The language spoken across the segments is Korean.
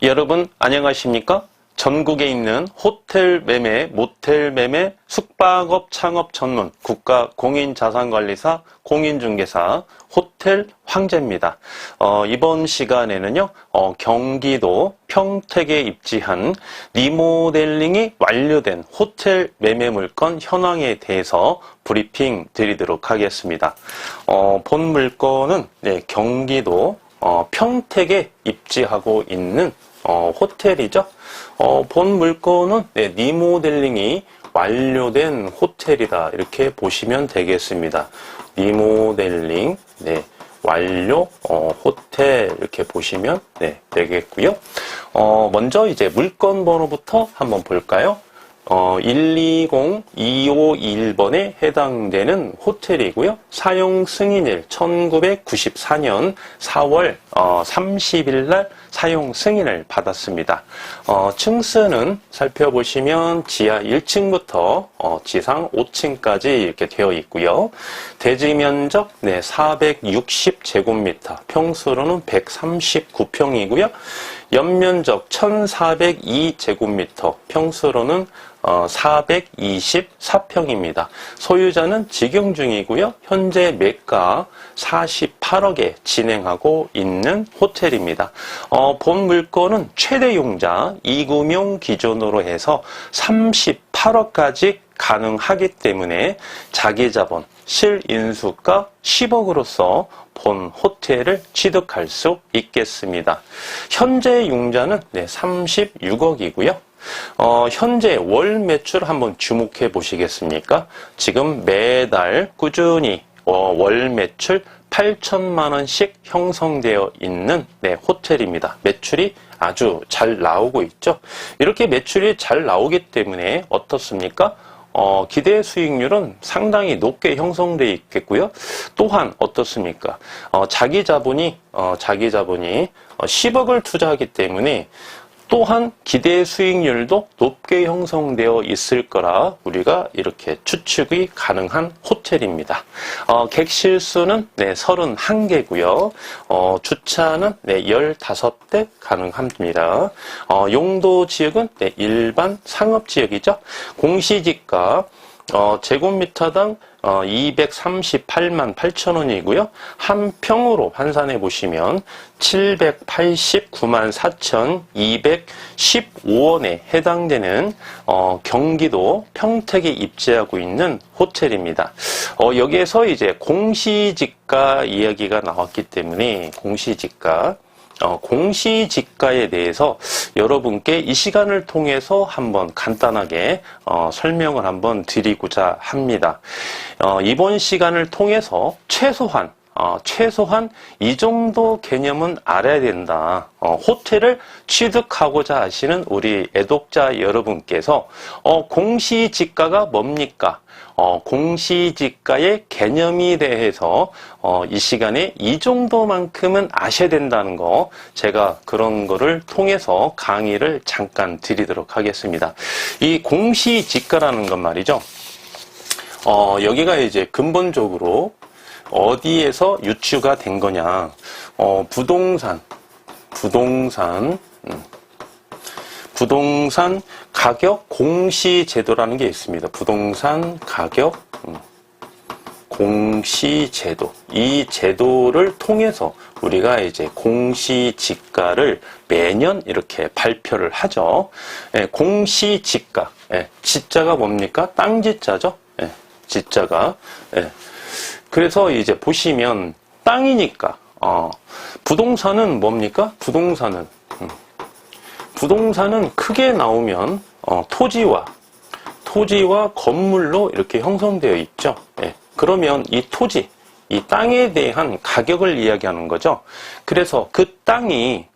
여러분 안녕하십니까? 전국에 있는 호텔 매매, 모텔 매매, 숙박업 창업 전문 국가공인자산관리사, 공인중개사 호텔 황제입니다. 이번 시간에는요, 경기도 평택에 입지한 리모델링이 완료된 호텔 매매 물건 현황에 대해서 브리핑 드리도록 하겠습니다. 본 물건은 경기도 평택에 입지하고 있는 호텔이죠. 본 물건은 리모델링이 완료된 호텔이다, 이렇게 보시면 되겠습니다. 리모델링 완료 호텔, 이렇게 보시면 되겠고요. 먼저 이제 물건 번호부터 한번 볼까요? 120251번에 해당되는 호텔이고요. 사용 승인일 1994년 4월 30일 날 사용 승인을 받았습니다. 층수는 살펴보시면 지하 1층부터 지상 5층까지 이렇게 되어 있고요. 대지 면적 460제곱미터, 평수로는 139평이고요. 연면적 1402제곱미터, 평수로는 424평입니다. 소유자는 직영 중이고요. 현재 매가 48억에 진행하고 있는 호텔입니다. 본 물건은 최대 용자 2구명 기준으로 해서 38억까지 가능하기 때문에 자기자본 실인수가 10억으로서 본 호텔을 취득할 수 있겠습니다. 현재 융자는 36억이고요. 현재 월 매출 한번 주목해 보시겠습니까? 지금 매달 꾸준히 월 매출 8천만 원씩 형성되어 있는 호텔입니다. 매출이 아주 잘 나오고 있죠. 이렇게 매출이 잘 나오기 때문에 어떻습니까? 기대 수익률은 상당히 높게 형성되어 있겠고요. 또한 어떻습니까? 자기 자본이 10억을 투자하기 때문에 또한 기대 수익률도 높게 형성되어 있을 거라 우리가 이렇게 추측이 가능한 호텔입니다. 객실 수는 31개고요. 주차는 15대 가능합니다. 용도 지역은 일반 상업지역이죠. 공시지가 제곱미터당 238만 8천 원이고요. 한 평으로 환산해 보시면 789만 4,215원에 해당되는 경기도 평택에 입지하고 있는 호텔입니다. 여기에서 이제 공시지가 이야기가 나왔기 때문에 공시지가에 대해서 여러분께 이 시간을 통해서 한번 간단하게 설명을 한번 드리고자 합니다. 이번 시간을 통해서 최소한 이 정도 개념은 알아야 된다. 호텔을 취득하고자 하시는 우리 애독자 여러분께서 공시지가가 뭡니까? 공시지가의 개념에 대해서 이 시간에 이 정도만큼은 아셔야 된다는 거, 제가 그런 거를 통해서 강의를 잠깐 드리도록 하겠습니다. 이 공시지가라는 건 말이죠. 여기가 이제 근본적으로 어디에서 유추가 된 거냐? 부동산 가격 공시제도라는 게 있습니다. 부동산 가격 공시제도. 이 제도를 통해서 우리가 이제 공시지가를 매년 이렇게 발표를 하죠. 공시지가. 지자가 뭡니까? 땅지자죠. 지자가. 그래서 이제 보시면 땅이니까 부동산은 뭡니까? 부동산은 크게 나오면 토지와 건물로 이렇게 형성되어 있죠. 그러면 이 토지, 이 땅에 대한 가격을 이야기하는 거죠. 그래서 그 땅에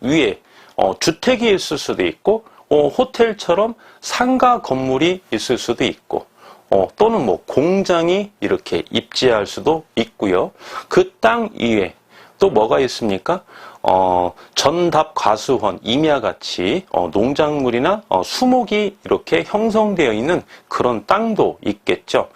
위에 주택이 있을 수도 있고 호텔처럼 상가 건물이 있을 수도 있고 또는 뭐 공장이 이렇게 입지할 수도 있고요. 그 땅 위에 또 뭐가 있습니까? 전답 과수원, 임야같이 농작물이나 수목이 이렇게 형성되어 있는 그런 땅도 있겠죠.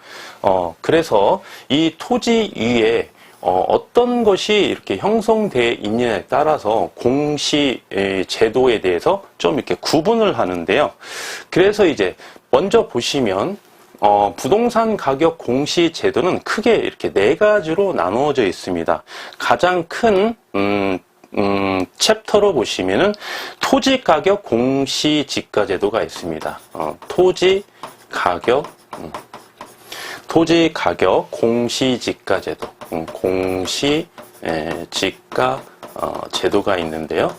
그래서 이 토지 위에 어떤 것이 이렇게 형성되어 있느냐에 따라서 공시 제도에 대해서 좀 이렇게 구분을 하는데요. 그래서 이제 먼저 보시면 부동산 가격 공시 제도는 크게 이렇게 네 가지로 나누어져 있습니다. 가장 큰 챕터로 보시면은 토지 가격 공시 지가 제도가 있습니다. 토지 가격 공시 지가 제도, 공시 지가 제도가 있는데요.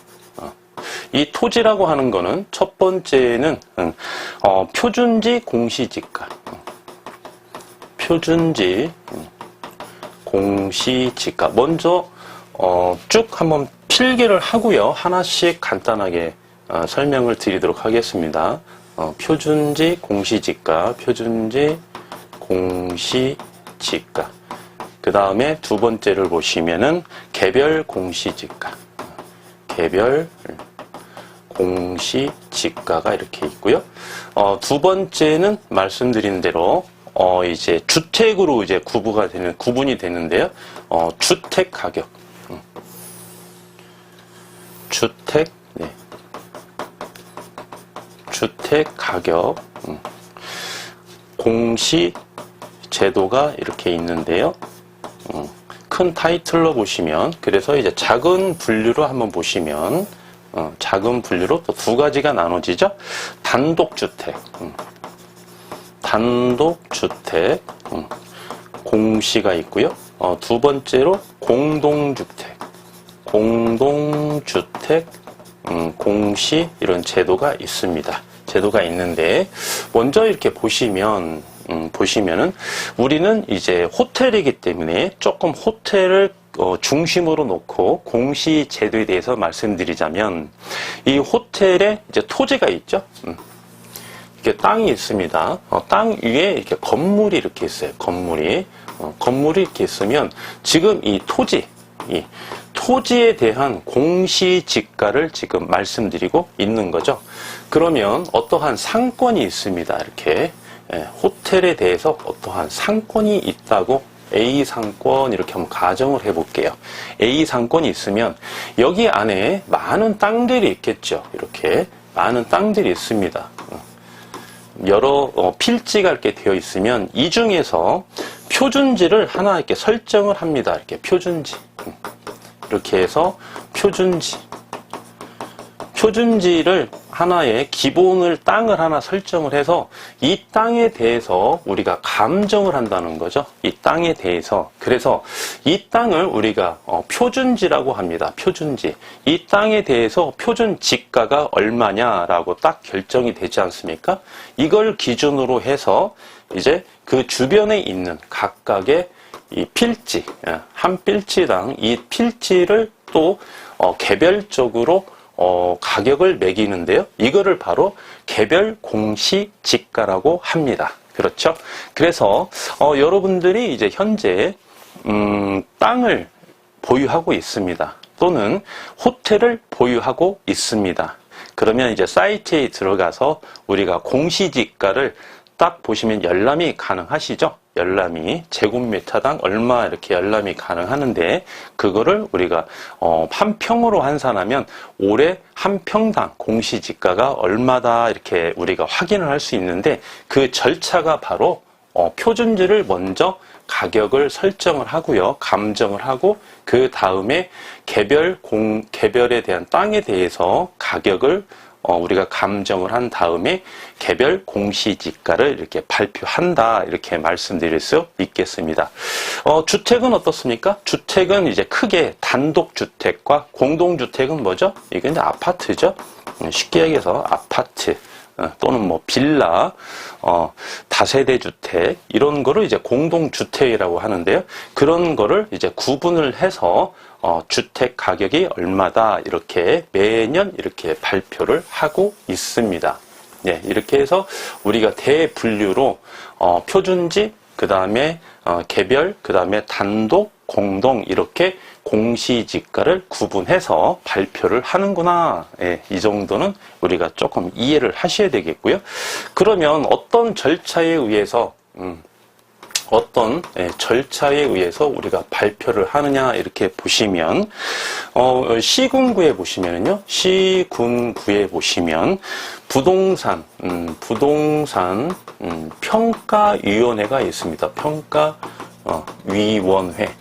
이 토지라고 하는 거는 첫 번째는 표준지 공시지가, 표준지 공시지가. 먼저 쭉 한번 필기를 하고요. 하나씩 간단하게 설명을 드리도록 하겠습니다. 표준지 공시지가, 표준지 공시지가. 그 다음에 두 번째를 보시면은 개별 공시지가, 개별 공시지가가 이렇게 있고요. 두 번째는 말씀드린 대로 이제 주택으로 이제 구분이 되는데요. 주택 가격, 주택 가격 공시 제도가 이렇게 있는데요. 큰 타이틀로 보시면, 그래서 이제 작은 분류로 한번 보시면, 작은 분류로 또 두 가지가 나눠지죠. 단독주택, 단독주택 공시가 있고요. 두 번째로 공동주택, 공동주택 공시, 이런 제도가 있습니다. 제도가 있는데, 먼저 이렇게 보시면은 우리는 이제 호텔이기 때문에 조금 호텔을 중심으로 놓고 공시 제도에 대해서 말씀드리자면, 이 호텔에 이제 토지가 있죠. 이렇게 땅이 있습니다. 땅 위에 이렇게 건물이 이렇게 있어요. 건물이 이렇게 있으면 지금 이 토지에 대한 공시지가를 지금 말씀드리고 있는 거죠. 그러면 어떠한 상권이 있습니다. 이렇게 호텔에 대해서 어떠한 상권이 있다고, A 상권 이렇게 한번 가정을 해볼게요. A 상권이 있으면 여기 안에 많은 땅들이 있겠죠. 이렇게 많은 땅들이 있습니다. 여러 필지가 이렇게 되어 있으면 이 중에서 표준지를 하나 이렇게 설정을 합니다. 이렇게 표준지, 이렇게 해서 표준지를 하나의 기본을, 땅을 하나 설정을 해서 이 땅에 대해서 우리가 감정을 한다는 거죠. 이 땅에 대해서. 그래서 이 땅을 우리가 표준지라고 합니다. 표준지. 이 땅에 대해서 표준지가가 얼마냐라고 딱 결정이 되지 않습니까? 이걸 기준으로 해서 이제 그 주변에 있는 각각의 이 필지, 한 필지당 이 필지를 또 개별적으로 가격을 매기는데요. 이거를 바로 개별 공시지가라고 합니다. 그렇죠? 그래서 여러분들이 이제 현재 땅을 보유하고 있습니다. 또는 호텔을 보유하고 있습니다. 그러면 이제 사이트에 들어가서 우리가 공시지가를 딱 보시면 열람이 가능하시죠? 열람이 제곱미터당 얼마 이렇게 열람이 가능하는데, 그거를 우리가 한 평으로 환산하면 올해 한 평당 공시지가가 얼마다 이렇게 우리가 확인을 할 수 있는데, 그 절차가 바로 표준지를 먼저 가격을 설정을 하고요, 감정을 하고, 그 다음에 개별에 대한 땅에 대해서 가격을 우리가 감정을 한 다음에 개별 공시지가를 이렇게 발표한다, 이렇게 말씀드릴 수 있겠습니다. 주택은 어떻습니까? 주택은 이제 크게 단독주택과 공동주택은 뭐죠? 이게 이제 아파트죠. 쉽게 얘기해서 아파트 또는 뭐 빌라, 다세대 주택, 이런 거를 이제 공동주택이라고 하는데요. 그런 거를 이제 구분을 해서 주택 가격이 얼마다 이렇게 매년 이렇게 발표를 하고 있습니다. 네, 이렇게 해서 우리가 대분류로 표준지, 그 다음에 개별, 그 다음에 단독, 공동, 이렇게 공시지가를 구분해서 발표를 하는구나. 예, 이 정도는 우리가 조금 이해를 하셔야 되겠고요. 그러면 어떤 절차에 의해서 어떤 절차에 의해서 우리가 발표를 하느냐 이렇게 보시면 시군구에 보시면은요. 시군구에 보시면 부동산 평가위원회가 있습니다. 평가위원회.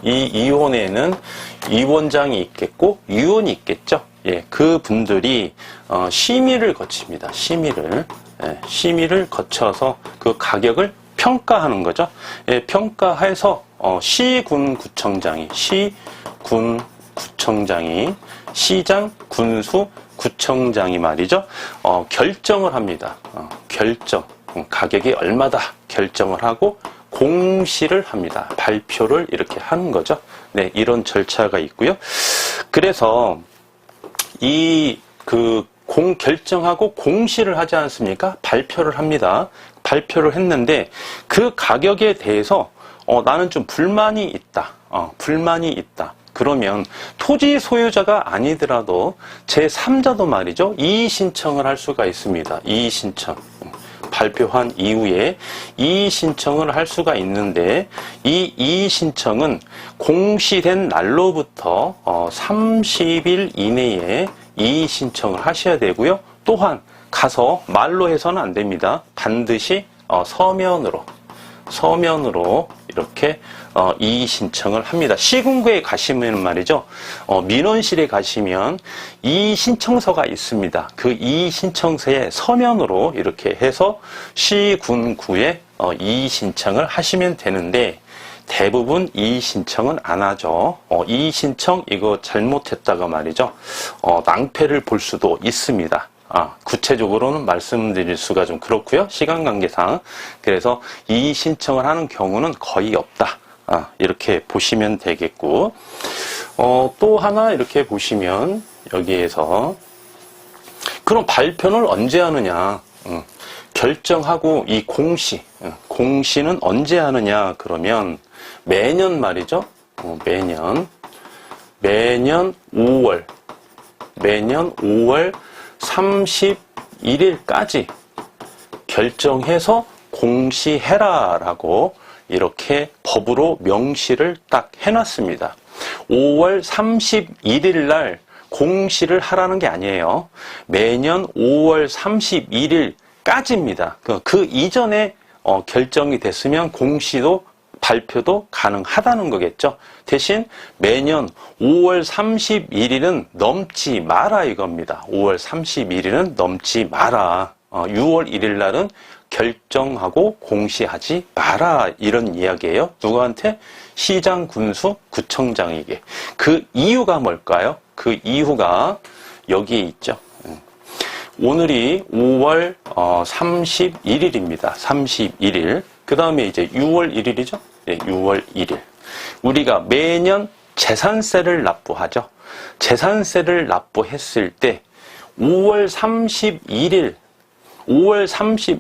이 위원회는 위원장이 있겠고 위원이 있겠죠. 그 분들이 심의를 거칩니다. 심의를 거쳐서 그 가격을 평가하는 거죠. 평가해서 시군구청장이 시장, 군수, 구청장이 말이죠. 결정을 합니다. 가격이 얼마다 결정을 하고 공시를 합니다. 발표를 이렇게 하는 거죠. 네, 이런 절차가 있고요. 그래서 결정하고 공시를 하지 않습니까? 발표를 합니다. 발표를 했는데 그 가격에 대해서 나는 좀 불만이 있다. 그러면 토지 소유자가 아니더라도 제3자도 말이죠. 이의 신청을 할 수가 있습니다. 이의 신청. 발표한 이후에 이의 신청을 할 수가 있는데 이 이의 신청은 공시된 날로부터 30일 이내에 이의 신청을 하셔야 되고요. 또한 가서 말로 해서는 안 됩니다. 반드시 서면으로 이렇게 이의 신청을 합니다. 시군구에 가시면 말이죠. 민원실에 가시면 이의 신청서가 있습니다. 그 이의 신청서에 서면으로 이렇게 해서 시군구에 이의 신청을 하시면 되는데 대부분 이의 신청은 안 하죠. 이의 신청 이거 잘못했다가 말이죠. 낭패를 볼 수도 있습니다. 구체적으로는 말씀드릴 수가 좀 그렇고요. 시간 관계상. 그래서 이의 신청을 하는 경우는 거의 없다. 이렇게 보시면 되겠고. 또 하나 이렇게 보시면 여기에서 그럼 발표를 언제 하느냐. 결정하고 이 공시는 언제 하느냐 그러면 매년 말이죠. 매년 5월 31일까지 결정해서 공시해라라고 이렇게 법으로 명시를 딱 해놨습니다. 5월 31일 날 공시를 하라는 게 아니에요. 매년 5월 31일까지입니다. 그 이전에 결정이 됐으면 공시도 발표도 가능하다는 거겠죠. 대신 매년 5월 31일은 넘지 마라 이겁니다. 5월 31일은 넘지 마라. 6월 1일 날은 결정하고 공시하지 마라 이런 이야기예요. 누구한테? 시장, 군수, 구청장에게. 그 이유가 뭘까요? 그 이유가 여기에 있죠. 오늘이 5월 31일입니다. 31일. 그 다음에 이제 6월 1일이죠. 6월 1일. 우리가 매년 재산세를 납부하죠. 재산세를 납부했을 때 5월 31일,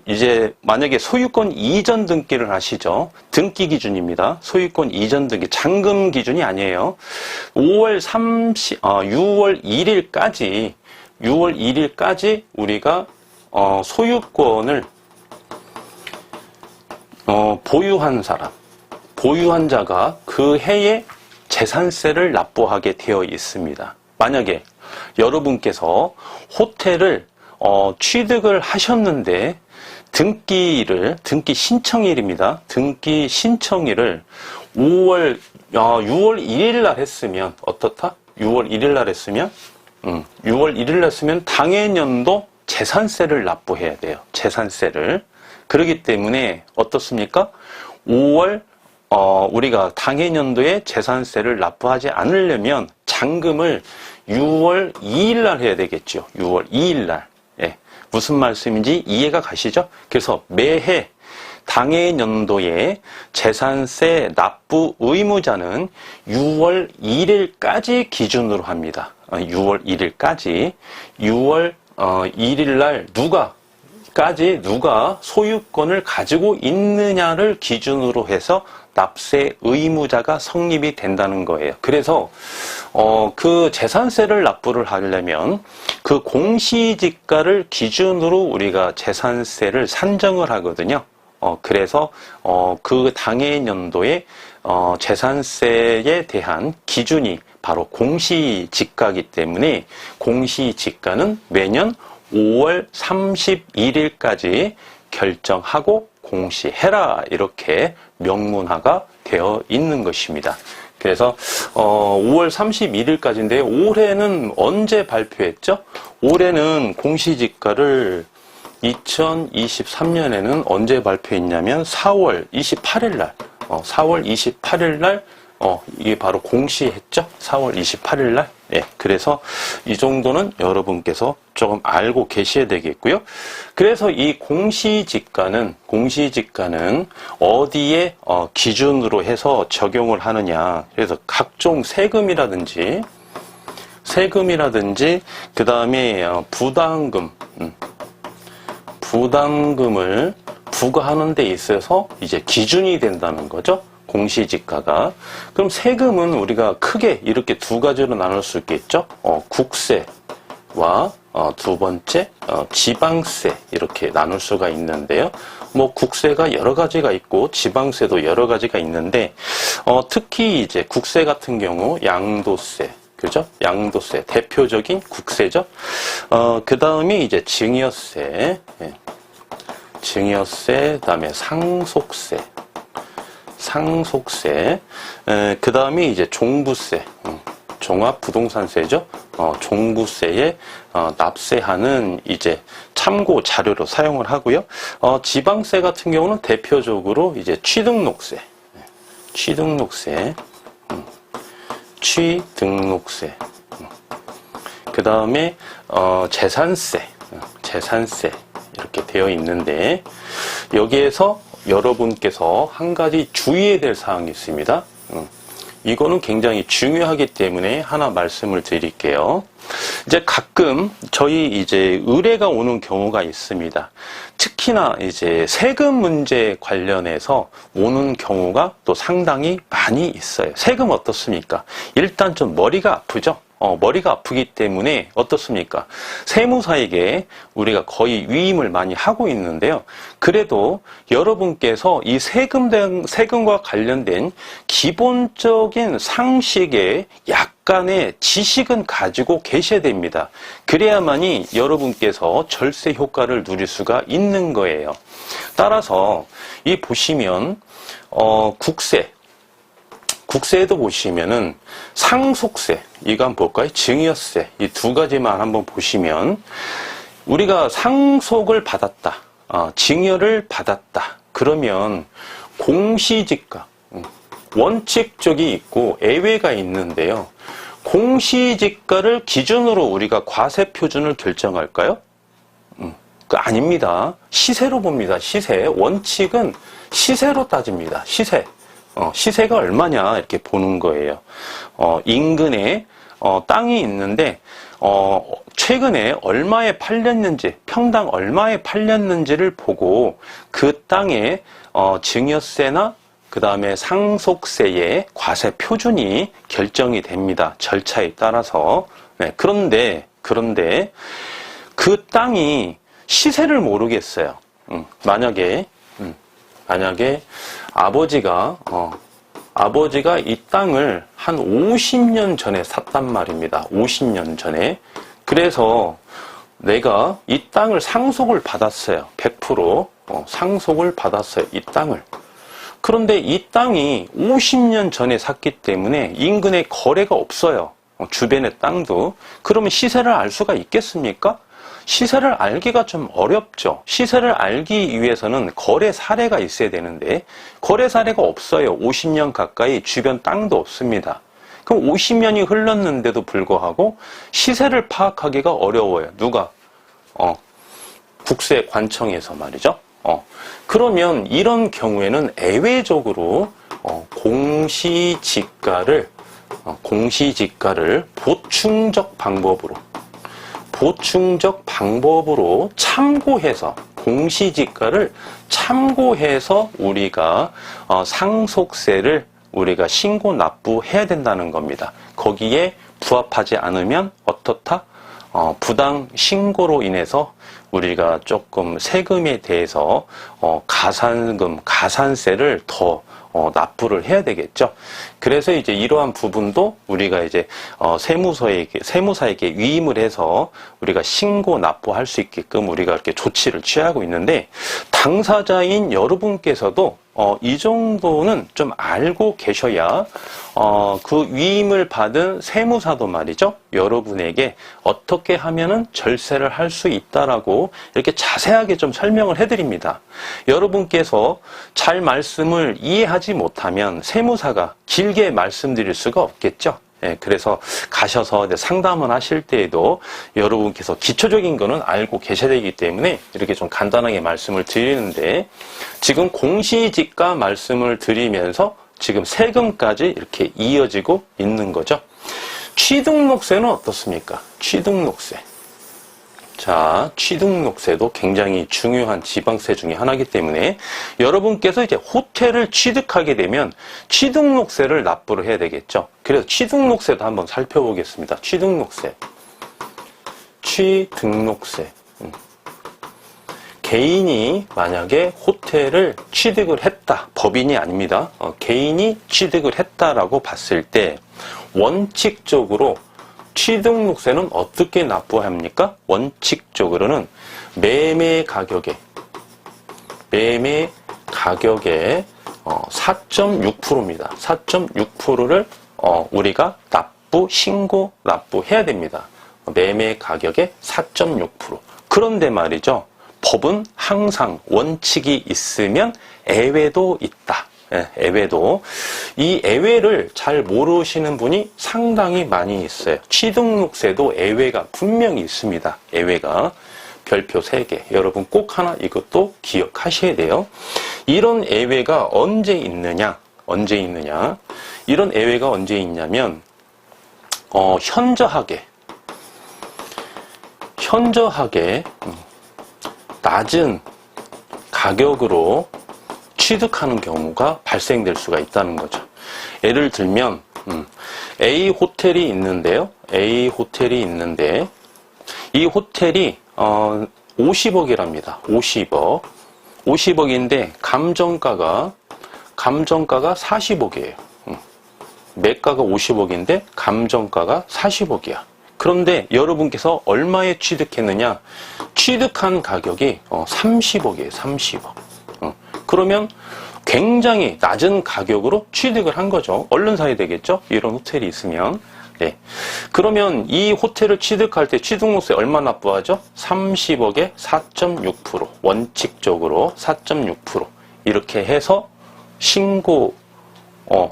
이제 만약에 소유권 이전 등기를 하시죠. 등기 기준입니다. 소유권 이전 등기, 잔금 기준이 아니에요. 6월 1일까지 우리가 소유권을 보유한 자가 그 해에 재산세를 납부하게 되어 있습니다. 만약에 여러분께서 호텔을 취득을 하셨는데 등기 신청일입니다. 등기 신청일을 6월 1일 날 했으면 어떻다? 6월 1일 날 했으면 6월 1일 날 했으면 당해년도 재산세를 납부해야 돼요. 재산세를. 그렇기 때문에 어떻습니까? 5월 우리가 당해년도에 재산세를 납부하지 않으려면 잔금을 6월 2일 날 해야 되겠죠. 6월 2일 날. 예. 무슨 말씀인지 이해가 가시죠? 그래서 매해 당해년도에 재산세 납부 의무자는 6월 1일까지 기준으로 합니다. 6월 1일까지. 6월 1일 날 누가 소유권을 가지고 있느냐를 기준으로 해서 납세 의무자가 성립이 된다는 거예요. 그래서 그 재산세를 납부를 하려면 그 공시지가를 기준으로 우리가 재산세를 산정을 하거든요. 그래서 그 당해년도에 재산세에 대한 기준이 바로 공시지가이기 때문에 공시지가는 매년 5월 31일까지 결정하고 공시해라, 이렇게 명문화가 되어 있는 것입니다. 그래서 5월 31일까지인데 올해는 언제 발표했죠? 올해는 공시지가를 2023년에는 언제 발표했냐면 4월 28일 날, 4월 28일 날 이게 바로 공시했죠? 4월 28일 날. 예, 그래서 이 정도는 여러분께서 조금 알고 계셔야 되겠고요. 그래서 이 공시지가는 어디에 기준으로 해서 적용을 하느냐. 그래서 각종 세금이라든지 그 다음에 부담금을 부과하는 데 있어서 이제 기준이 된다는 거죠. 공시지가가. 그럼 세금은 우리가 크게 이렇게 두 가지로 나눌 수 있겠죠. 국세와 두 번째 지방세, 이렇게 나눌 수가 있는데요. 뭐 국세가 여러 가지가 있고 지방세도 여러 가지가 있는데 특히 이제 국세 같은 경우 양도세, 그죠? 양도세 대표적인 국세죠. 그 다음에 이제 증여세, 그다음에 상속세, 그 다음에 이제 종부세, 종합부동산세죠. 종부세에 납세하는 이제 참고 자료로 사용을 하고요. 지방세 같은 경우는 대표적으로 이제 취등록세, 그 다음에 재산세 이렇게 되어 있는데, 여기에서 여러분께서 한 가지 주의해야 될 사항이 있습니다. 이거는 굉장히 중요하기 때문에 하나 말씀을 드릴게요. 이제 가끔 저희 이제 의뢰가 오는 경우가 있습니다. 특히나 이제 세금 문제 관련해서 오는 경우가 또 상당히 많이 있어요. 세금 어떻습니까? 일단 좀 머리가 아프죠? 머리가 아프기 때문에 어떻습니까? 세무사에게 우리가 거의 위임을 많이 하고 있는데요. 그래도 여러분께서 이 세금과 관련된 기본적인 상식에 약간의 지식은 가지고 계셔야 됩니다. 그래야만이 여러분께서 절세 효과를 누릴 수가 있는 거예요. 따라서 이 보시면 국세에도 보시면은 상속세, 이거 한번 볼까요? 증여세, 이 두 가지만 한번 보시면, 우리가 상속을 받았다, 증여를 받았다, 그러면 공시지가, 원칙적이 있고 예외가 있는데요. 공시지가를 기준으로 우리가 과세표준을 결정할까요? 아닙니다. 시세로 봅니다. 시세. 원칙은 시세로 따집니다. 시세가 얼마냐 이렇게 보는 거예요. 인근에 땅이 있는데 최근에 얼마에 팔렸는지, 평당 얼마에 팔렸는지를 보고 그 땅에 증여세나 그 다음에 상속세의 과세 표준이 결정이 됩니다. 절차에 따라서. 네, 그런데 그 땅이 시세를 모르겠어요. 만약에 아버지가 이 땅을 한 50년 전에 샀단 말입니다. 50년 전에. 그래서 내가 이 땅을 상속을 받았어요. 100% 상속을 받았어요. 이 땅을. 그런데 이 땅이 50년 전에 샀기 때문에 인근에 거래가 없어요. 주변의 땅도. 그러면 시세를 알 수가 있겠습니까? 시세를 알기가 좀 어렵죠. 시세를 알기 위해서는 거래 사례가 있어야 되는데 거래 사례가 없어요. 50년 가까이 주변 땅도 없습니다. 그럼 50년이 흘렀는데도 불구하고 시세를 파악하기가 어려워요. 누가? 국세관청에서 말이죠. 그러면 이런 경우에는 예외적으로 공시지가를 보충적 방법으로 참고해서, 공시지가를 참고해서 우리가 상속세를 우리가 신고 납부해야 된다는 겁니다. 거기에 부합하지 않으면 어떻다? 부당 신고로 인해서 우리가 조금 세금에 대해서 가산금, 가산세를 더 납부를 해야 되겠죠. 그래서 이제 이러한 부분도 우리가 이제 세무사에게 위임을 해서 우리가 신고 납부할 수 있게끔 우리가 이렇게 조치를 취하고 있는데, 당사자인 여러분께서도 이 정도는 좀 알고 계셔야 그 위임을 받은 세무사도 말이죠, 여러분에게 어떻게 하면은 절세를 할 수 있다라고 이렇게 자세하게 좀 설명을 해드립니다. 여러분께서 잘 말씀을 이해하지 못하면 세무사가 길게 말씀드릴 수가 없겠죠. 예, 그래서 가셔서 이제 상담을 하실 때에도 여러분께서 기초적인 거는 알고 계셔야 되기 때문에 이렇게 좀 간단하게 말씀을 드리는데, 지금 공시지가 말씀을 드리면서 지금 세금까지 이렇게 이어지고 있는 거죠. 취등록세는 어떻습니까? 취등록세. 자, 취등록세도 굉장히 중요한 지방세 중에 하나이기 때문에 여러분께서 이제 호텔을 취득하게 되면 취등록세를 납부를 해야 되겠죠. 그래서 취등록세도 한번 살펴보겠습니다. 취등록세. 취등록세. 개인이 만약에 호텔을 취득을 했다. 법인이 아닙니다. 개인이 취득을 했다라고 봤을 때 원칙적으로 취등록세는 어떻게 납부합니까? 원칙적으로는 매매 가격의 4.6%입니다. 4.6%를 우리가 신고 납부해야 됩니다. 매매 가격의 4.6%. 그런데 말이죠, 법은 항상 원칙이 있으면 예외도 있다. 예, 예외도. 이 예외를 잘 모르시는 분이 상당히 많이 있어요. 취등록세도 예외가 분명히 있습니다. 예외가. 별표 3개. 여러분 꼭 하나 이것도 기억하셔야 돼요. 이런 예외가 언제 있느냐? 이런 예외가 언제 있냐면, 현저하게 낮은 가격으로 취득하는 경우가 발생될 수가 있다는 거죠. 예를 들면 A 호텔이 있는데요. A 호텔이 있는데 이 호텔이 50억이랍니다. 50억인데 감정가가 40억이에요. 매가가 50억인데 감정가가 40억이야. 그런데 여러분께서 얼마에 취득했느냐? 취득한 가격이 30억이에요. 30억. 그러면 굉장히 낮은 가격으로 취득을 한 거죠. 얼른 사야 되겠죠? 이런 호텔이 있으면. 네. 그러면 이 호텔을 취득할 때 취등록세 얼마 납부하죠? 30억에 4.6%. 원칙적으로 4.6%. 이렇게 해서 신고,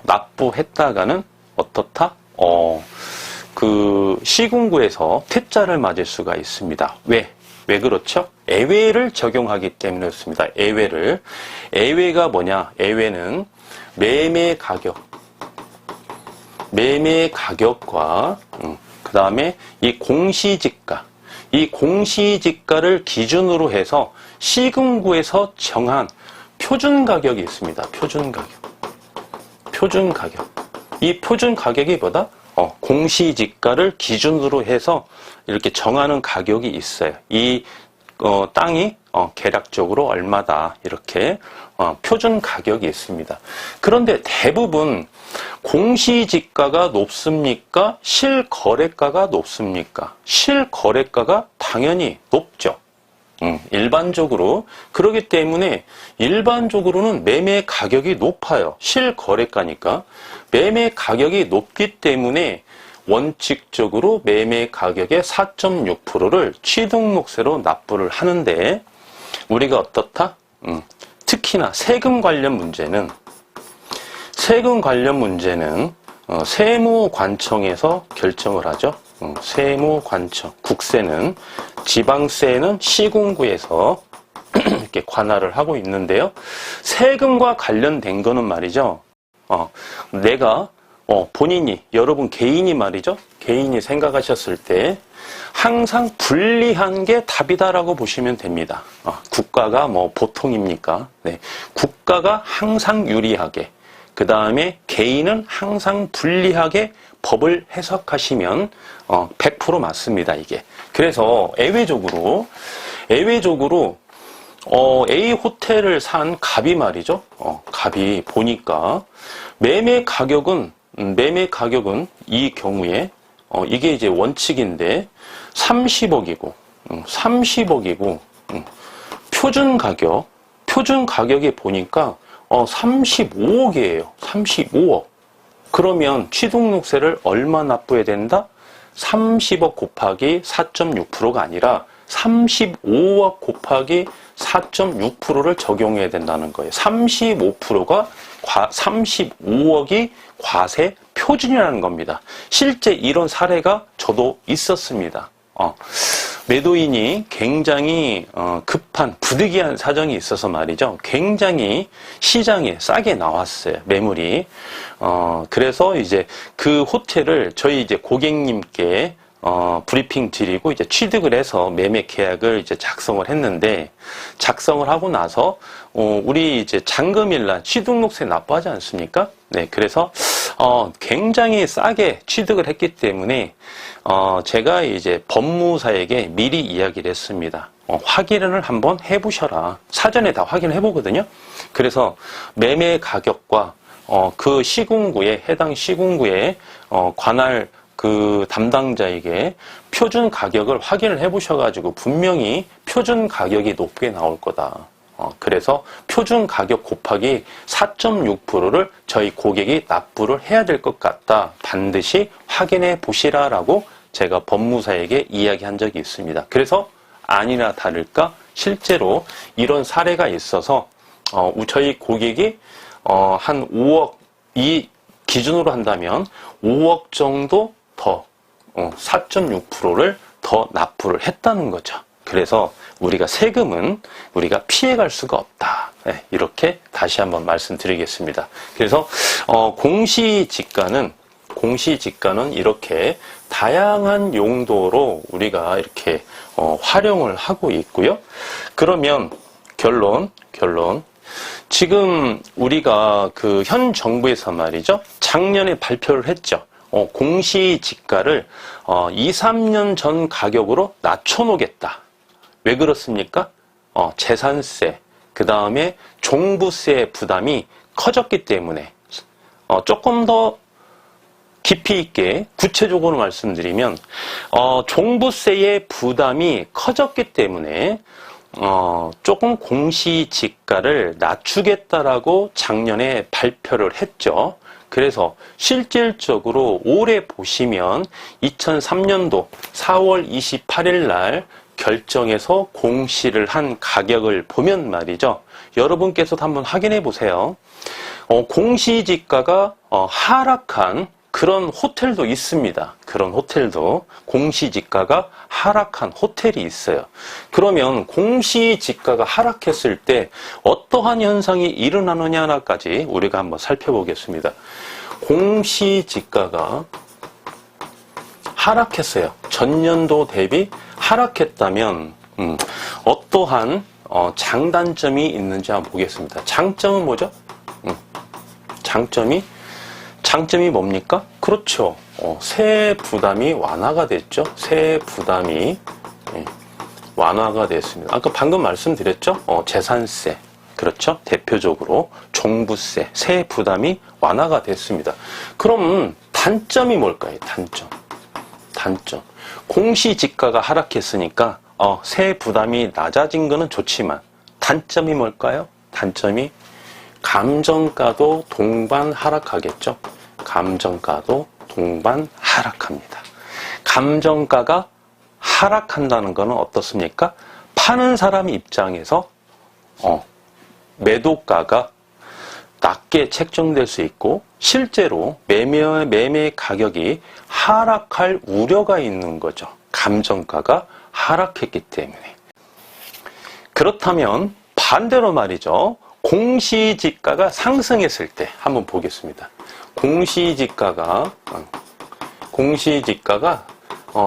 납부했다가는 어떻다? 시군구에서 퇴짜를 맞을 수가 있습니다. 왜 그렇죠? 예외를 적용하기 때문에 그렇습니다. 예외가 뭐냐? 예외는 매매 가격과 그 다음에 이 공시지가를 기준으로 해서 시군구에서 정한 표준 가격이 있습니다. 표준 가격. 이 표준 가격이 뭐다? 공시지가를 기준으로 해서 이렇게 정하는 가격이 있어요. 이 땅이 계략적으로 얼마다, 이렇게 표준 가격이 있습니다. 그런데 대부분 공시지가가 높습니까? 실거래가가 높습니까? 실거래가가 당연히 높죠. 일반적으로. 그렇기 때문에 일반적으로는 매매 가격이 높아요. 실거래가니까. 매매 가격이 높기 때문에 원칙적으로 매매 가격의 4.6%를 취등록세로 납부를 하는데, 우리가 어떻다? 특히나 세금 관련 문제는 세무관청에서 결정을 하죠. 세무관청. 국세는, 지방세는 시군구에서 이렇게 관할을 하고 있는데요. 세금과 관련된 거는 말이죠. 내가 본인이, 여러분 개인이 말이죠. 개인이 생각하셨을 때 항상 불리한 게 답이다라고 보시면 됩니다. 국가가 뭐 보통입니까? 네. 국가가 항상 유리하게, 그 다음에 개인은 항상 불리하게 법을 해석하시면 100% 맞습니다, 이게. 그래서 예외적으로 A 호텔을 산 갑이 말이죠. 갑이 보니까 매매 가격은 이 경우에 이게 이제 원칙인데 30억이고 표준 가격에 보니까 35억이에요. 35억. 그러면 취등록세를 얼마 납부해야 된다? 30억 곱하기 4.6%가 아니라 35억 곱하기 4.6%를 적용해야 된다는 거예요. 35%가 35억이 과세 표준이라는 겁니다. 실제 이런 사례가 저도 있었습니다. 매도인이 굉장히 급한 부득이한 사정이 있어서 말이죠. 굉장히 시장에 싸게 나왔어요. 매물이. 그래서 이제 그 호텔을 저희 이제 고객님께 브리핑 드리고 이제 취득을 해서 매매 계약을 이제 작성을 했는데, 작성을 하고 나서 우리 이제 잔금일날 취등록세 납부하지 않습니까? 네, 그래서 굉장히 싸게 취득을 했기 때문에 제가 이제 법무사에게 미리 이야기를 했습니다. 확인을 한번 해보셔라. 사전에 다 확인을 해보거든요. 그래서 매매 가격과 그 시군구에 해당 시군구에 관할 그 담당자에게 표준 가격을 확인을 해보셔가지고 분명히 표준 가격이 높게 나올 거다. 그래서 표준 가격 곱하기 4.6%를 저희 고객이 납부를 해야 될 것 같다. 반드시 확인해 보시라라고 제가 법무사에게 이야기한 적이 있습니다. 그래서 아니나 다를까 실제로 이런 사례가 있어서 저희 고객이 한 5억, 이 기준으로 한다면 5억 정도 더 4.6%를 더 납부를 했다는 거죠. 그래서 우리가 세금은 우리가 피해갈 수가 없다. 네, 이렇게 다시 한번 말씀드리겠습니다. 그래서 공시지가는 이렇게 다양한 용도로 우리가 이렇게 활용을 하고 있고요. 그러면 결론. 지금 우리가 그 현 정부에서 말이죠. 작년에 발표를 했죠. 공시지가를 2, 3년 전 가격으로 낮춰놓겠다. 왜 그렇습니까? 재산세, 그 다음에 종부세 부담이 커졌기 때문에 조금 더 깊이 있게 구체적으로 말씀드리면 종부세의 부담이 커졌기 때문에 조금 공시지가를 낮추겠다라고 작년에 발표를 했죠. 그래서 실질적으로 올해 보시면 2003년도 4월 28일 날 결정해서 공시를 한 가격을 보면 말이죠. 여러분께서도 한번 확인해 보세요. 공시지가가 하락한 그런 호텔도 있습니다. 그런 호텔도 공시지가가 하락한 호텔이 있어요. 그러면 공시지가가 하락했을 때 어떠한 현상이 일어나느냐까지 우리가 한번 살펴보겠습니다. 공시지가가 하락했어요. 전년도 대비 하락했다면 어떠한 장단점이 있는지 한번 보겠습니다. 장점은 뭐죠? 장점이 뭡니까? 그렇죠. 세 부담이 완화가 됐죠. 세 부담이 완화가 됐습니다. 아까 방금 말씀드렸죠. 재산세, 그렇죠. 대표적으로 종부세, 세 부담이 완화가 됐습니다. 그럼 단점이 뭘까요? 단점. 공시지가가 하락했으니까 세 부담이 낮아진 거는 좋지만 단점이 뭘까요? 단점이 감정가도 동반 하락하겠죠. 감정가도 동반 하락합니다. 감정가가 하락한다는 것은 어떻습니까? 파는 사람 입장에서 매도가가 낮게 책정될 수 있고 실제로 매매 가격이 하락할 우려가 있는 거죠. 감정가가 하락했기 때문에. 그렇다면 반대로 말이죠. 공시지가가 상승했을 때 한번 보겠습니다. 공시지가가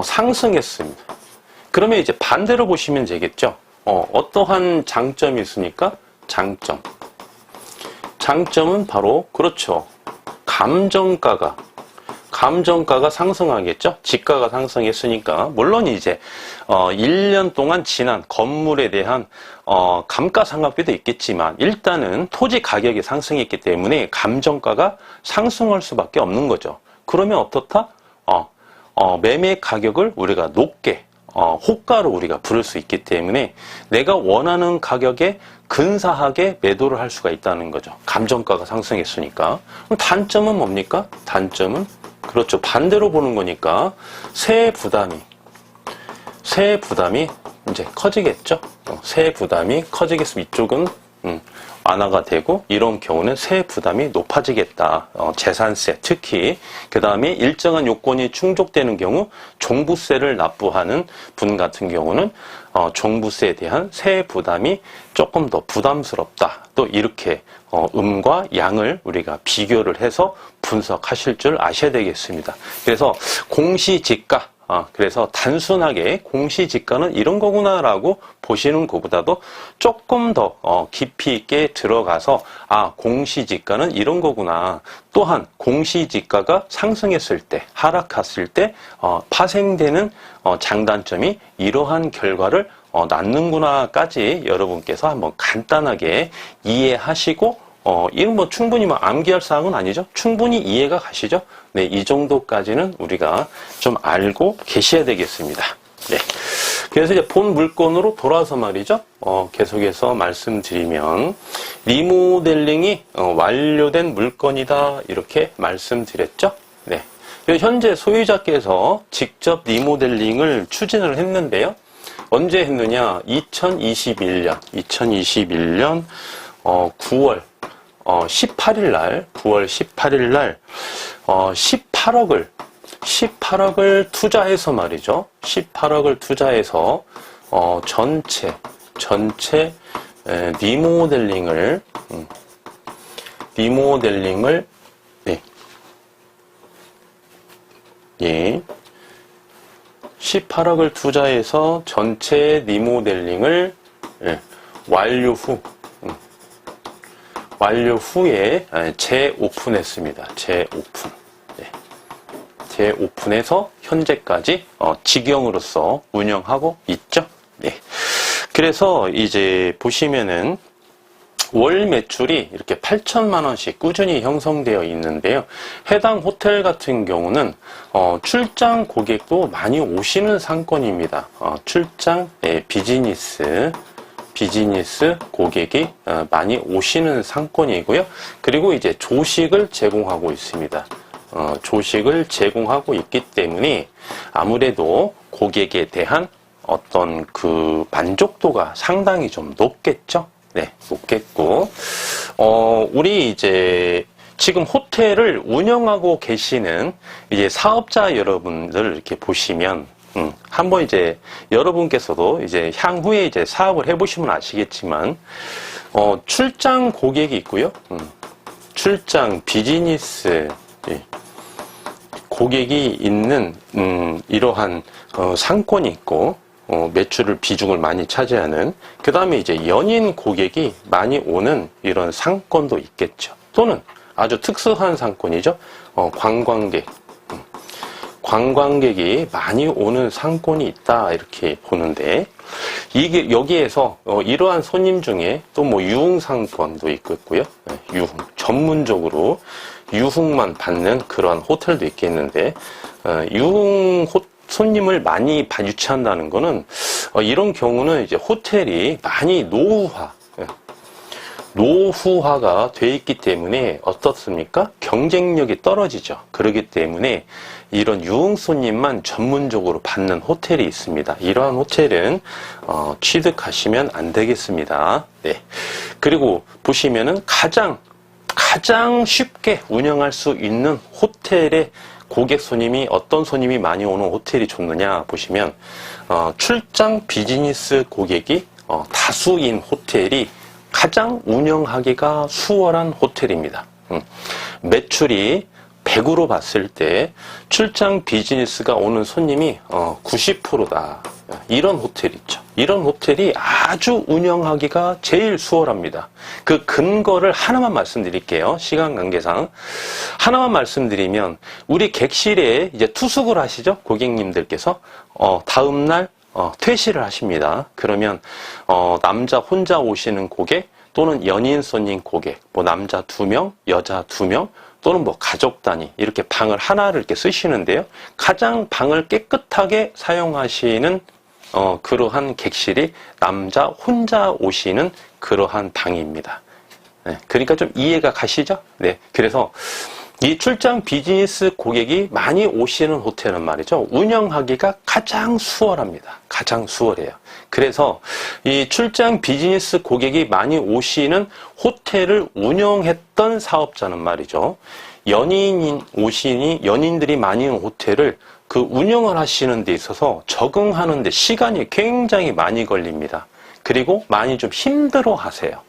상승했습니다. 그러면 이제 반대로 보시면 되겠죠. 어떠한 장점이 있습니까? 장점은 바로 그렇죠. 감정가가 상승하겠죠. 지가가 상승했으니까 물론 이제 1년 동안 지난 건물에 대한 감가상각비도 있겠지만 일단은 토지 가격이 상승했기 때문에 감정가가 상승할 수밖에 없는 거죠. 그러면 어떻다? 매매 가격을 우리가 높게 호가로 우리가 부를 수 있기 때문에 내가 원하는 가격에 근사하게 매도를 할 수가 있다는 거죠. 감정가가 상승했으니까. 그럼 단점은 뭡니까? 단점은 그렇죠. 반대로 보는 거니까 세액 부담이 이제 커지겠죠. 세액 부담이 커지겠으면 이쪽은 완화가 되고 이런 경우는 세액 부담이 높아지겠다. 재산세 특히 그 다음에 일정한 요건이 충족되는 경우 종부세를 납부하는 분 같은 경우는 종부세에 대한 세액 부담이 조금 더 부담스럽다. 또 이렇게 음과 양을 우리가 비교를 해서 분석하실 줄 아셔야 되겠습니다. 그래서 공시지가 그래서 단순하게 공시지가는 이런 거구나라고 보시는 것보다도 조금 더 깊이 있게 들어가서 공시지가는 이런 거구나. 또한 공시지가가 상승했을 때, 하락했을 때 파생되는 장단점이 이러한 결과를 낳는구나까지 여러분께서 한번 간단하게 이해하시고 이런 뭐 충분히 암기할 사항은 아니죠. 충분히 이해가 가시죠. 네, 이 정도까지는 우리가 좀 알고 계셔야 되겠습니다. 네. 그래서 이제 본 물건으로 돌아서 말이죠. 계속해서 말씀드리면 리모델링이 완료된 물건이다 이렇게 말씀드렸죠. 네. 현재 소유자께서 직접 리모델링을 추진을 했는데요. 언제 했느냐? 2021년 9월 18일 날 18억을 투자해서 말이죠. 18억을 투자해서 전체 리모델링을 네. 18억을 투자해서 전체 리모델링을 완료 후에 재오픈했습니다. 재오픈해서 현재까지 직영으로서 운영하고 있죠. 네. 그래서 이제 보시면은 월 매출이 이렇게 8천만 원씩 꾸준히 형성되어 있는데요. 해당 호텔 같은 경우는 출장 고객도 많이 오시는 상권입니다. 출장 비즈니스 고객이 많이 오시는 상권이고요. 그리고 이제 조식을 제공하고 있습니다. 조식을 제공하고 있기 때문에 아무래도 고객에 대한 어떤 그 만족도가 상당히 좀 높겠죠. 네, 높겠고, 우리 이제 지금 호텔을 운영하고 계시는 이제 사업자 여러분들 이렇게 보시면, 한번 이제 여러분께서도 이제 향후에 이제 사업을 해보시면 아시겠지만, 출장 고객이 있고요. 출장 비즈니스 고객이 있는, 이러한 상권이 있고, 매출을 비중을 많이 차지하는 그 다음에 이제 연인 고객이 많이 오는 이런 상권도 있겠죠. 또는 아주 특수한 상권이죠. 관광객이 많이 오는 상권이 있다 이렇게 보는데 이게 여기에서 이러한 손님 중에 또 뭐 유흥 상권도 있고요. 유흥 전문적으로 유흥만 받는 그런 호텔도 있겠는데 유흥 손님을 많이 유치한다는 거는 이런 경우는 이제 호텔이 많이 노후화가 돼 있기 때문에 어떻습니까? 경쟁력이 떨어지죠. 그렇기 때문에 이런 유흥 손님만 전문적으로 받는 호텔이 있습니다. 이러한 호텔은 취득하시면 안 되겠습니다. 네. 그리고 보시면은 가장 쉽게 운영할 수 있는 호텔의 고객 손님이 어떤 손님이 많이 오는 호텔이 좋느냐 보시면 출장 비즈니스 고객이 다수인 호텔이 가장 운영하기가 수월한 호텔입니다. 매출이 100으로 봤을 때 출장 비즈니스가 오는 손님이 90%다. 이런 호텔 있죠. 이런 호텔이 아주 운영하기가 제일 수월합니다. 그 근거를 하나만 말씀드릴게요. 시간 관계상. 하나만 말씀드리면 우리 객실에 이제 투숙을 하시죠. 고객님들께서 다음날 퇴실을 하십니다. 그러면 남자 혼자 오시는 고객 또는 연인 손님 고객, 뭐 남자 2명, 여자 2명 또는 뭐 가족 단위 이렇게 방을 하나를 이렇게 쓰시는데요. 가장 방을 깨끗하게 사용하시는 그러한 객실이 남자 혼자 오시는 그러한 방입니다. 네, 그러니까 좀 이해가 가시죠? 네, 그래서 이 출장 비즈니스 고객이 많이 오시는 호텔은 말이죠. 운영하기가 가장 수월합니다. 가장 수월해요. 그래서 이 출장 비즈니스 고객이 많이 오시는 호텔을 운영했던 사업자는 말이죠. 연인들이 많이 오는 호텔을 그 운영을 하시는 데 있어서 적응하는 데 시간이 굉장히 많이 걸립니다. 그리고 많이 좀 힘들어 하세요.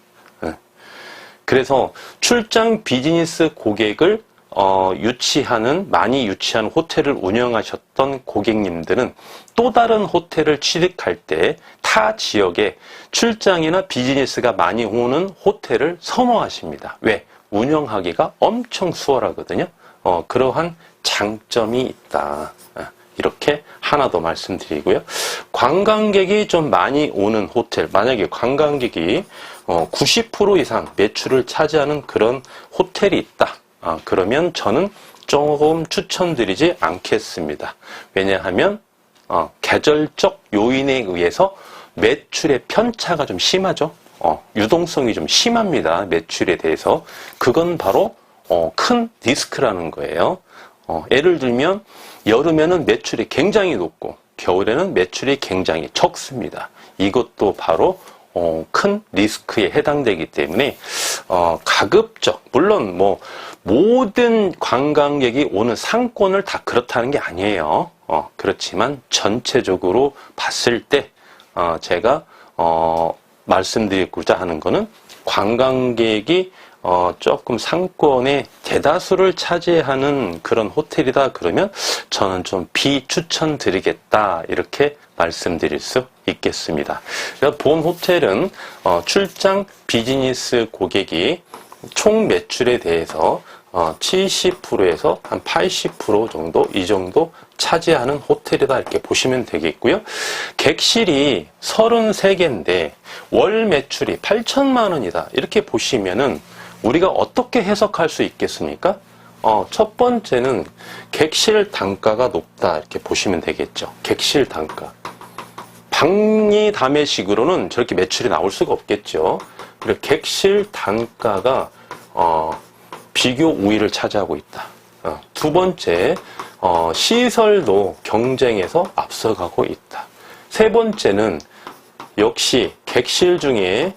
그래서 출장 비즈니스 고객을 많이 유치하는 호텔을 운영하셨던 고객님들은 또 다른 호텔을 취득할 때 타 지역에 출장이나 비즈니스가 많이 오는 호텔을 선호하십니다. 왜? 운영하기가 엄청 수월하거든요. 그러한 장점이 있다. 이렇게 하나 더 말씀드리고요. 관광객이 좀 많이 오는 호텔, 만약에 관광객이 90% 이상 매출을 차지하는 그런 호텔이 있다. 그러면 저는 조금 추천드리지 않겠습니다. 왜냐하면 계절적 요인에 의해서 매출의 편차가 좀 심하죠. 유동성이 좀 심합니다. 매출에 대해서. 그건 바로 큰 리스크라는 거예요. 예를 들면 여름에는 매출이 굉장히 높고 겨울에는 매출이 굉장히 적습니다. 이것도 바로 큰 리스크에 해당되기 때문에 가급적, 물론 뭐 모든 관광객이 오는 상권을 다 그렇다는 게 아니에요. 그렇지만 전체적으로 봤을 때 제가 말씀드리고자 하는 거는 관광객이 조금 상권의 대다수를 차지하는 그런 호텔이다 그러면 저는 좀 비추천드리겠다 이렇게 말씀드릴 수 있겠습니다. 본 호텔은 출장 비즈니스 고객이 총 매출에 대해서 70%에서 한 80% 정도 이 정도 차지하는 호텔이다 이렇게 보시면 되겠고요. 객실이 33개인데 월 매출이 8천만 원이다 이렇게 보시면은 우리가 어떻게 해석할 수 있겠습니까? 첫 번째는 객실 단가가 높다 이렇게 보시면 되겠죠. 객실 단가. 방이 담의식으로는 저렇게 매출이 나올 수가 없겠죠. 그리고 객실 단가가 비교 우위를 차지하고 있다. 두 번째, 시설도 경쟁에서 앞서가고 있다. 세 번째는 역시 객실 중에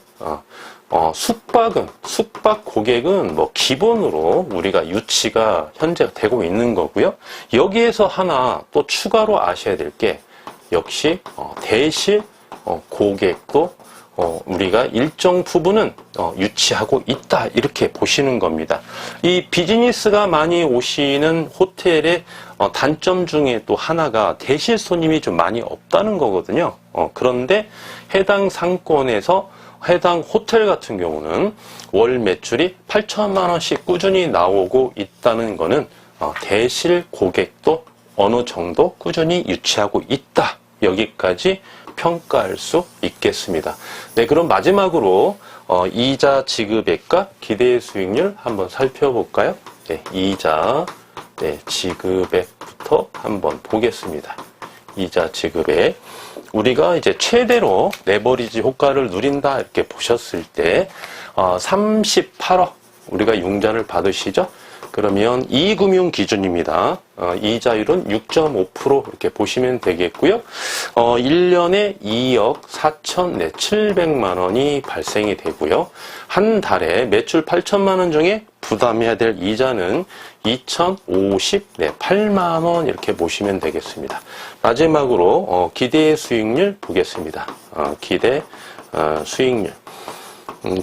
숙박 고객은 뭐 기본으로 우리가 유치가 현재 되고 있는 거고요. 여기에서 하나 또 추가로 아셔야 될 게 역시 대실 고객도 우리가 일정 부분은 유치하고 있다 이렇게 보시는 겁니다. 이 비즈니스가 많이 오시는 호텔의 단점 중에 또 하나가 대실 손님이 좀 많이 없다는 거거든요. 그런데 해당 상권에서 해당 호텔 같은 경우는 월 매출이 8천만 원씩 꾸준히 나오고 있다는 거는 대실 고객도 어느 정도 꾸준히 유치하고 있다. 여기까지 평가할 수 있겠습니다. 네, 그럼 마지막으로 이자 지급액과 기대 수익률 한번 살펴볼까요? 네, 이자 지급액부터 한번 보겠습니다. 이자 지급액. 우리가 이제 최대로 레버리지 효과를 누린다 이렇게 보셨을 때 38억 우리가 융자를 받으시죠? 그러면 이금융 기준입니다. 이자율은 6.5% 이렇게 보시면 되겠고요. 1년에 2억 4,700만 원이 발생이 되고요. 한 달에 매출 8천만 원 중에 부담해야 될 이자는 2,058만 원 이렇게 보시면 되겠습니다. 마지막으로 기대 수익률 보겠습니다. 기대 수익률.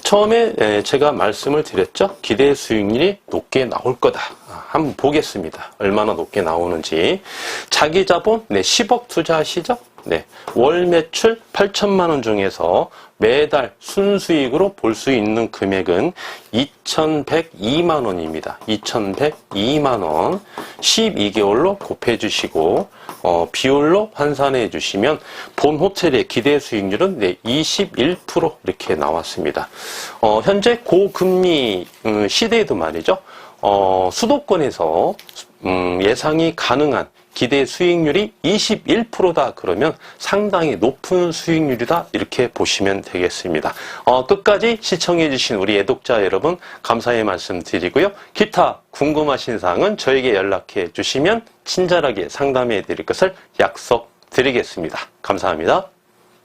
처음에 제가 말씀을 드렸죠. 기대 수익률이 높게 나올 거다. 한번 보겠습니다. 얼마나 높게 나오는지. 자기 자본 10억 투자하시죠? 네. 월 매출 8천만 원 중에서 매달 순수익으로 볼 수 있는 금액은 2,102만 원입니다. 2,102만 원. 12개월로 곱해 주시고 비율로 환산해 주시면 본 호텔의 기대 수익률은 21% 이렇게 나왔습니다. 현재 고금리 시대에도 말이죠. 수도권에서 예상이 가능한 기대 수익률이 21%다 그러면 상당히 높은 수익률이다 이렇게 보시면 되겠습니다. 끝까지 시청해 주신 우리 애독자 여러분 감사의 말씀 드리고요. 기타 궁금하신 사항은 저에게 연락해 주시면 친절하게 상담해 드릴 것을 약속드리겠습니다. 감사합니다.